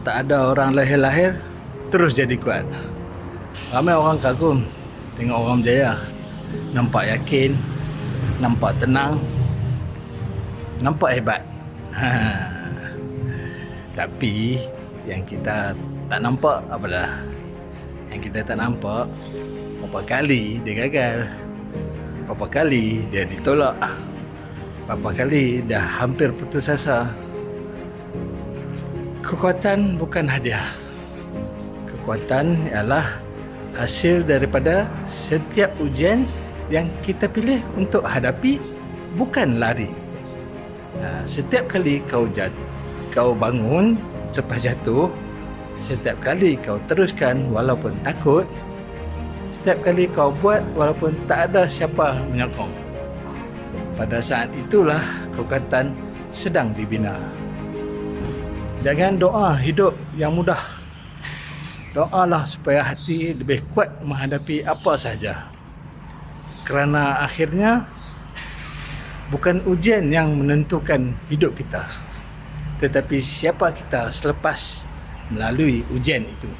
Tak ada orang lahir-lahir terus jadi kuat. Ramai orang kagum tengok orang berjaya. Nampak yakin, nampak tenang, nampak hebat. Tapi yang kita tak nampak apa dah? Yang kita tak nampak berapa kali dia gagal, berapa kali dia ditolak, berapa kali dah hampir putus asa. Kekuatan bukan hadiah. Kekuatan ialah hasil daripada setiap ujian yang kita pilih untuk hadapi, bukan lari. Setiap kali kau bangun selepas jatuh, setiap kali kau teruskan walaupun takut, setiap kali kau buat walaupun tak ada siapa menyokong, pada saat itulah kekuatan sedang dibina. Jangan doa hidup yang mudah. Doalah supaya hati lebih kuat menghadapi apa sahaja. Kerana akhirnya bukan ujian yang menentukan hidup kita, tetapi siapa kita selepas melalui ujian itu.